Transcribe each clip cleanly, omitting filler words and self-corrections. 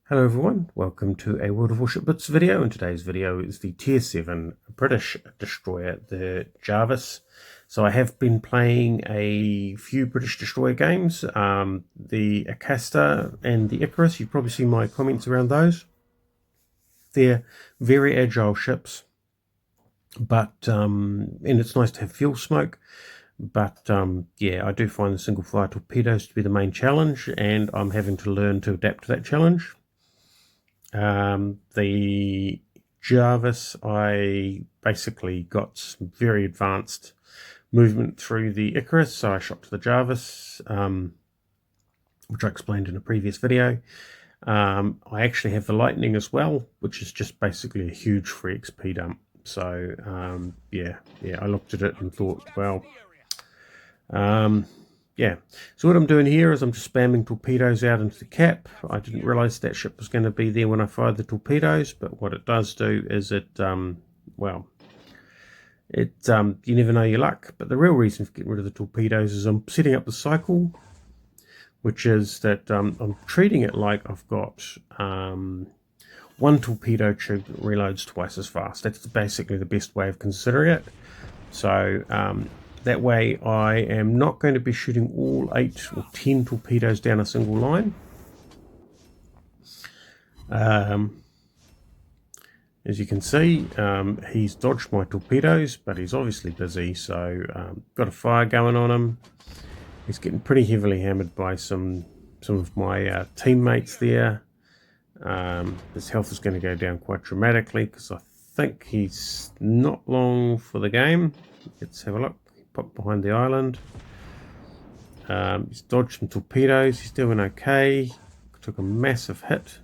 Hello everyone, welcome to a World of Warships Blitz video, and today's video is the Tier 7 British destroyer, the Jervis. So I have been playing a few British destroyer games, the Acasta and the Icarus. You've probably seen my comments around those. They're very agile ships, but and it's nice to have fuel smoke. But yeah, I do find the single fire torpedoes to be the main challenge, and I'm having to learn to adapt to that challenge. The Jervis, I basically got some very advanced movement through the Icarus, so I shot to the Jervis, which I explained in a previous video. I actually have the Lightning as well, which is just basically a huge free XP dump. So yeah, I looked at it and thought, well, yeah, so what I'm doing here is I'm just spamming torpedoes out into the cap. I didn't realize that ship was going to be there when I fired the torpedoes, but what it does do is it, well, you never know your luck. But the real reason for getting rid of the torpedoes is I'm setting up the cycle, which is that I'm treating it like I've got one torpedo tube that reloads twice as fast. That's basically the best way of considering it. So that way I am not going to be shooting all 8 or 10 torpedoes down a single line. As you can see, he's dodged my torpedoes, but he's obviously busy, so got a fire going on him. He's getting pretty heavily hammered by some of my teammates there. His health is going to go down quite dramatically because I think he's not long for the game. Let's have a look. Pop behind the island. He's dodged some torpedoes. He's doing okay. Took a massive hit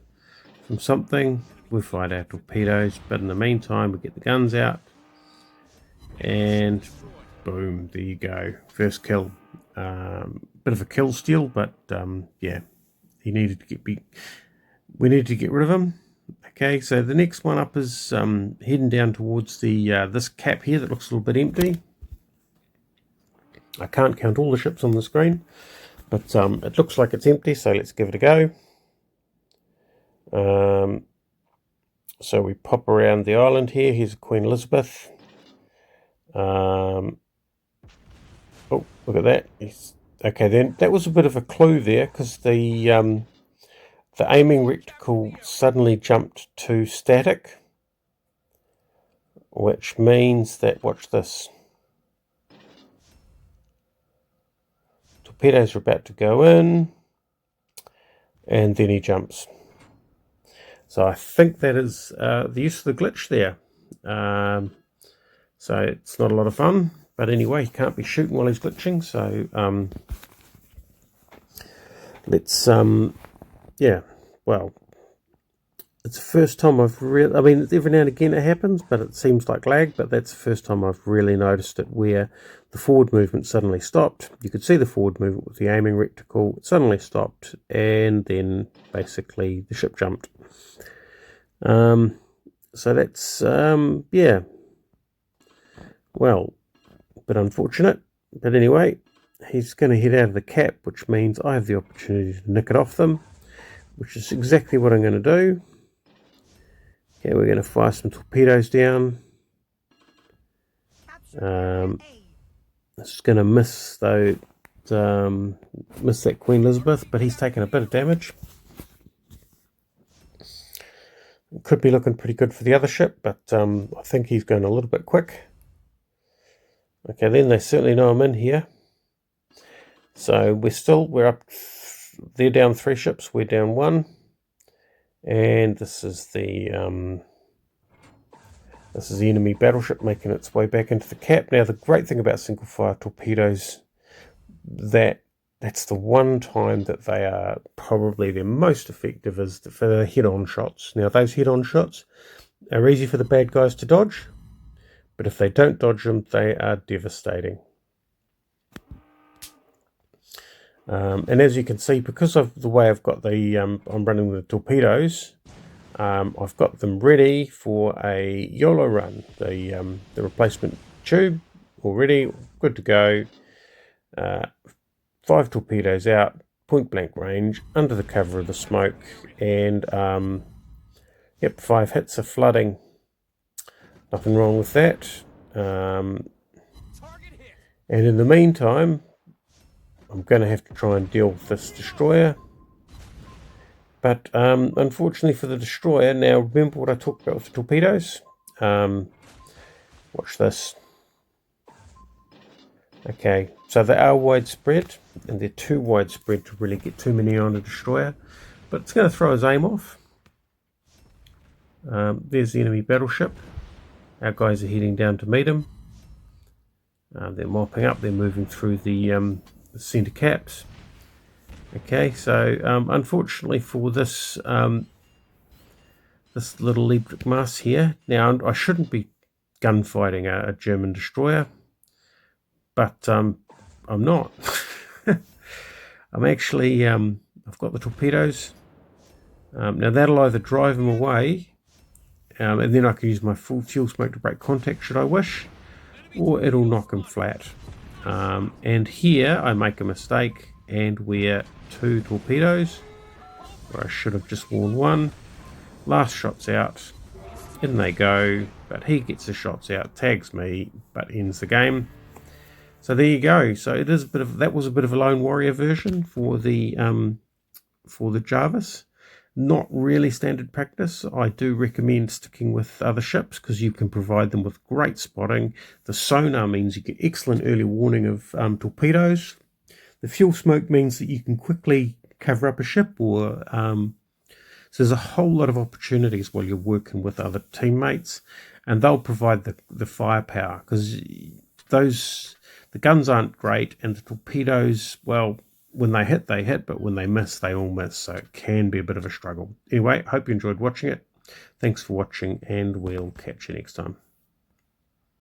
from something. We fired our torpedoes, but in the meantime we get the guns out, and boom, there you go, first kill. Bit of a kill steal, but yeah, we needed to get rid of him. Okay, so the next one up is heading down towards the this cap here that looks a little bit empty. I can't count all the ships on the screen, but it looks like it's empty, so let's give it a go. So we pop around the island here. Here's Queen Elizabeth. Oh, look at that. Okay, then that was a bit of a clue there, because the aiming reticle suddenly jumped to static, which means that, watch this, torpedoes are about to go in, and then he jumps. So I think that is the use of the glitch there. So it's not a lot of fun, but anyway, he can't be shooting while he's glitching. So let's yeah, well, it's the first time I've really, I mean, every now and again it happens, but it seems like lag, but that's the first time I've really noticed it, where the forward movement suddenly stopped. You could see the forward movement with the aiming reticle. It suddenly stopped, and then basically the ship jumped. So that's, yeah, well, a bit unfortunate, but anyway, he's going to head out of the cap, which means I have the opportunity to nick it off them, which is exactly what I'm going to do. Okay, we're going to fire some torpedoes down. It's going to miss, though, miss that Queen Elizabeth, but he's taken a bit of damage. Could be looking pretty good for the other ship, but I think he's going a little bit quick. Okay, then they certainly know I'm in here. So we're up, they're down 3 ships, we're down 1. And this is the enemy battleship making its way back into the cap. Now, the great thing about single fire torpedoes, that's the one time that they are probably their most effective, is for the head-on shots. Now, those head-on shots are easy for the bad guys to dodge, but if they don't dodge them, they are devastating. And as you can see, because of the way I've got the I'm running the torpedoes, I've got them ready for a YOLO run. The replacement tube already good to go. 5 torpedoes out, point blank range, under the cover of the smoke, and yep, 5 hits of flooding. Nothing wrong with that. And in the meantime, I'm going to have to try and deal with this destroyer. But unfortunately for the destroyer, now remember what I talked about with the torpedoes? Watch this. Okay, so they are widespread, and they're too widespread to really get too many on a destroyer, but it's going to throw his aim off. There's the enemy battleship. Our guys are heading down to meet him. They're mopping up, they're moving through the center caps. Okay, so unfortunately for this this little electric mass here, now I shouldn't be gunfighting a German destroyer, but I'm not. I'm actually, I've got the torpedoes. Now that'll either drive them away, and then I can use my full fuel smoke to break contact should I wish, or it'll knock them flat. And here I make a mistake and wear 2 torpedoes, where I should have just worn 1. Last shot's out, in they go, but he gets the shots out, tags me, but ends the game. So there you go. So it is a bit of, that was a bit of a lone warrior version for the Jervis. Not really standard practice. I do recommend sticking with other ships because you can provide them with great spotting. The sonar means you get excellent early warning of torpedoes. The fuel smoke means that you can quickly cover up a ship, or so there's a whole lot of opportunities while you're working with other teammates, and they'll provide the firepower, because the guns aren't great, and the torpedoes, well, when they hit, but when they miss, they all miss, so it can be a bit of a struggle. Anyway, hope you enjoyed watching it. Thanks for watching, and we'll catch you next time.